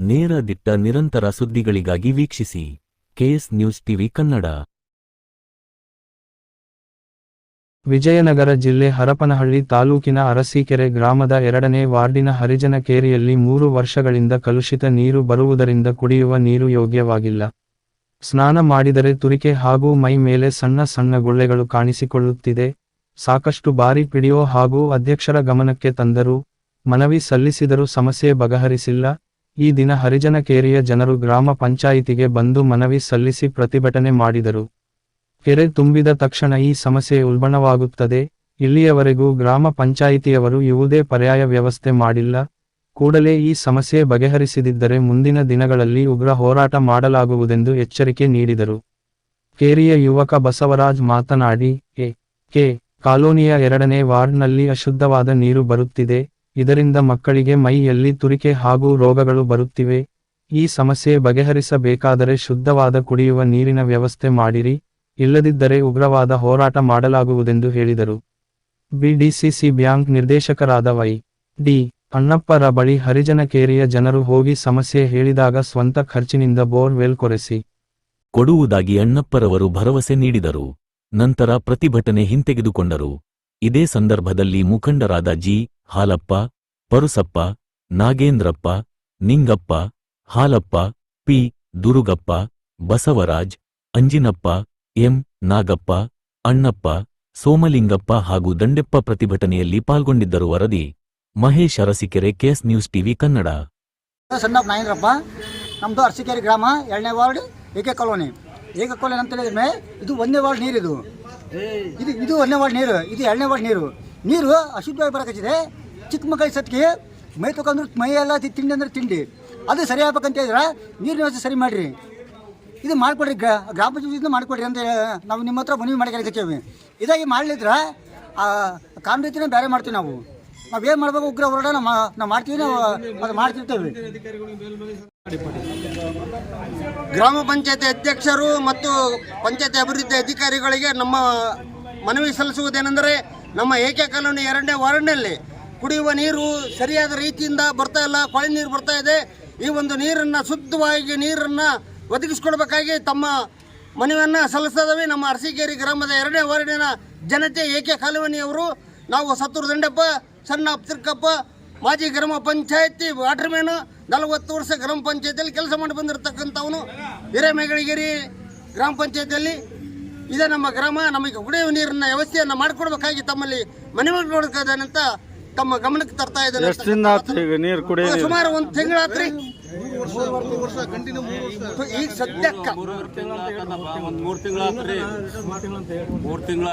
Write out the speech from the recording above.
ನೇರ ದಿಟ್ಟ ನಿರಂತರ ಸುದ್ದಿಗಳಿಗಾಗಿ ವೀಕ್ಷಿಸಿ KS news TV Kannada. Vijayanagara ಜಿಲ್ಲೆ ಹರಪನಹಳ್ಳಿ ತಾಲೂಕಿನ ಅರಸೀಕೆರೆ ಗ್ರಾಮದ 2ನೇ ವಾರ್ಡಿನ ಹರಿಜನ ಕೇರಿಯಲ್ಲಿ 3 ವರ್ಷಗಳಿಂದ ಕಲುಷಿತ ನೀರು ಬರುವುದರಿಂದ ಕುಡಿಯುವ ನೀರು ಯೋಗ್ಯವಾಗಿಲ್ಲ. ಸ್ನಾನ ಮಾಡಿದರೆ ತುರಿಕೆ ಹಾಗೂ ಮೈ ಮೇಲೆ ಸಣ್ಣ ಸಣ್ಣ ಗುಳ್ಳೆಗಳು ಕಾಣಿಸಿಕೊಳ್ಳುತ್ತಿದೆ. ಸಾಕಷ್ಟು ಬಾರಿ ಪಿಡಿಒ ಹಾಗೂ ಅಧ್ಯಕ್ಷರ ಗಮನಕ್ಕೆ ತಂದರೂ, ಮನವಿ ಸಲ್ಲಿಸಿದರೂ ಸಮಸ್ಯೆ ಬಗೆಹರಿಸಿಲ್ಲ. ಈ ದಿನ ಹರಿಜನ ಕೇರಿಯ ಜನರು ಗ್ರಾಮ ಪಂಚಾಯಿತಿಗೆ ಬಂದು ಮನವಿ ಸಲ್ಲಿಸಿ ಪ್ರತಿಭಟನೆ ಮಾಡಿದರು. ಕೆರೆ ತುಂಬಿದ ತಕ್ಷಣ ಈ ಸಮಸ್ಯೆ ಉಲ್ಬಣವಾಗುತ್ತದೆ. ಇಲ್ಲಿಯವರೆಗೂ ಗ್ರಾಮ ಪಂಚಾಯಿತಿಯವರು ಯಾವುದೇ ಪರ್ಯಾಯ ವ್ಯವಸ್ಥೆ ಮಾಡಿಲ್ಲ. ಕೂಡಲೇ ಈ ಸಮಸ್ಯೆ ಬಗೆಹರಿಸದಿದ್ದರೆ ಮುಂದಿನ ದಿನಗಳಲ್ಲಿ ಉಗ್ರ ಹೋರಾಟ ಮಾಡಲಾಗುವುದೆಂದು ಎಚ್ಚರಿಕೆ ನೀಡಿದರು. ಕೇರಿಯ ಯುವಕ ಬಸವರಾಜ್ ಮಾತನಾಡಿ, ಕೆ ಕಾಲೋನಿಯ 2ನೇ ವಾರ್ಡ್ನಲ್ಲಿ ಅಶುದ್ಧವಾದ ನೀರು ಬರುತ್ತಿದೆ. ಇದರಿಂದ ಮಕ್ಕಳಿಗೆ ಮೈಯಲ್ಲಿ ತುರಿಕೆ ಹಾಗೂ ರೋಗಗಳು ಬರುತ್ತಿವೆ. ಈ ಸಮಸ್ಯೆ ಬಗೆಹರಿಸಬೇಕಾದರೆ ಶುದ್ಧವಾದ ಕುಡಿಯುವ ನೀರಿನ ವ್ಯವಸ್ಥೆ ಮಾಡಿರಿ, ಇಲ್ಲದಿದ್ದರೆ ಉಗ್ರವಾದ ಹೋರಾಟ ಮಾಡಲಾಗುವುದೆಂದು ಹೇಳಿದರು. ಬಿಡಿಸಿಸಿ ಬ್ಯಾಂಕ್ ನಿರ್ದೇಶಕರಾದ ವೈ.ಡಿ. ಅಣ್ಣಪ್ಪರ ಬಳಿ ಹರಿಜನ ಕೇರಿಯ ಜನರು ಹೋಗಿ ಸಮಸ್ಯೆ ಹೇಳಿದಾಗ ಸ್ವಂತ ಖರ್ಚಿನಿಂದ ಬೋರ್ವೆಲ್ ಕೊರೆಸಿ ಕೊಡುವುದಾಗಿ ಅಣ್ಣಪ್ಪರವರು ಭರವಸೆ ನೀಡಿದರು. ನಂತರ ಪ್ರತಿಭಟನೆ ಹಿಂತೆಗೆದುಕೊಂಡರು. ಇದೇ ಸಂದರ್ಭದಲ್ಲಿ ಮುಖಂಡರಾದ G. Halappa, Parusappa, Nagendrappa, Ningappa, Halappa, P. Durugappa, Basavaraj, Anjinappa, M. Nagappa, Annappa, Somalingappa ಹಾಗೂ ದಂಡೆಪ್ಪ ಪ್ರತಿಭಟನೆಯಲ್ಲಿ ಪಾಲ್ಗೊಂಡಿದ್ದರು. ವರದಿ Mahesh, Arsikere, KS news TV Kannada. Sannappa Nagendrappa, ನಮ್ಮದು ಅರಸೀಕೆರೆ ಗ್ರಾಮ 2ನೇ ವಾರ್ಡ್ ಏಕೆ ಕಾಲೋನಿ. ಅಂತ ಹೇಳಿದ್ರೆ ಇದು 1ನೇ ವಾರ್ಡ್ ನೀರು. ಇದು 1ನೇ ವಾರ್ಡ್ ನೀರು, ಇದು 2ನೇ ವಾರ್ಡ್ ನೀರು ಅಶುದ್ಧವಾಗಿ ಬರಕಚ್ಚಿದೆ. ಚಿಕ್ಕ ಮಕ್ಕಳ ಸತ್ತಿಗೆ ಮೈ ತೊಗೊಂಡ್ರು ಮೈಯೆಲ್ಲ ತಿಂಡಿ ಅಂದ್ರೆ ತಿಂಡಿ, ಅದು ಸರಿ ಆಗ್ಬೇಕಂತ ಹೇಳಿದ್ರೆ ನೀರಿನ ವ್ಯವಸ್ಥೆ ಸರಿ ಮಾಡಿರಿ, ಇದು ಮಾಡಿಕೊಡ್ರಿ, ಗ್ರಾಮ ಪಂಚಾಯತ್ ಮಾಡಿಕೊಡ್ರಿ ಅಂತ ನಾವು ನಿಮ್ಮ ಹತ್ರ ಮನವಿ ಮಾಡಿ. ಇದಾಗಿ ಮಾಡಲಿದ್ರೆ ಕಾನೂನು ರೀತಿನೇ ಬೇರೆ ಮಾಡ್ತೀವಿ. ನಾವೇನು ಮಾಡ್ಬೇಕು, ಉಗ್ರ ಹೋರಾಟ ನಾವು ಮಾಡ್ತೀವಿ, ನಾವು ಅದು ಮಾಡ್ತಿರ್ತೇವೆ. ಗ್ರಾಮ ಪಂಚಾಯತಿ ಅಧ್ಯಕ್ಷರು ಮತ್ತು ಪಂಚಾಯತಿ ಅಭಿವೃದ್ಧಿ ಅಧಿಕಾರಿಗಳಿಗೆ ನಮ್ಮ ಮನವಿ ಸಲ್ಲಿಸುವುದೇನೆಂದರೆ, ನಮ್ಮ ಏಕೆ ಕಾಲೋನಿ 2ನೇ ವಾರ್ಡ್ನಲ್ಲಿ ಕುಡಿಯುವ ನೀರು ಸರಿಯಾದ ರೀತಿಯಿಂದ ಬರ್ತಾ ಇಲ್ಲ, ಕೊಳೆ ನೀರು ಬರ್ತಾ ಇದೆ. ಈ ಒಂದು ನೀರನ್ನು ಶುದ್ಧವಾಗಿ ನೀರನ್ನು ಒದಗಿಸಿಕೊಡ್ಬೇಕಾಗಿ ತಮ್ಮ ಮನವಿಯನ್ನು ಸಲ್ಲಿಸ್ತದವೆ. ನಮ್ಮ ಅರಸೀಕೆರೆ ಗ್ರಾಮದ 2ನೇ ವಾರ್ಡಿನ ಜನತೆ ಏಕೆ ಕಾಲೋನಿಯವರು ನಾವು ಸತ್ತೂರು ದಂಡಪ್ಪ, ಸಣ್ಣ ತಿರ್ಕಪ್ಪ, ಮಾಜಿ ಗ್ರಾಮ ಪಂಚಾಯತಿ ವಾಟರ್ಮ್ಯಾನ್, 40 ವರ್ಷ ಗ್ರಾಮ ಪಂಚಾಯತಿಯಲ್ಲಿ ಕೆಲಸ ಮಾಡಿ ಬಂದಿರತಕ್ಕಂಥವನು. ಹಿರೇಮೇಗಳಿಗೇರಿ ಗ್ರಾಮ ಪಂಚಾಯತಿಯಲ್ಲಿ ಇದೇ ನಮ್ಮ ಗ್ರಾಮ. ನಮಗೆ ಕುಡಿಯುವ ನೀರಿನ ವ್ಯವಸ್ಥೆಯನ್ನು ಮಾಡಿಕೊಡ್ಬೇಕಾಗಿ ತಮ್ಮಲ್ಲಿ ಮನವಿ ಮಾಡಬೇಕಾದಂತ ತಮ್ಮ ಗಮನಕ್ಕೆ ತರ್ತಾ ಇದ್ದೇನೆ. ಸುಮಾರು 1 ತಿಂಗಳಾತ್ರಿ, ಈಗ ಸದ್ಯಕ್ಕೆ 3 ತಿಂಗಳ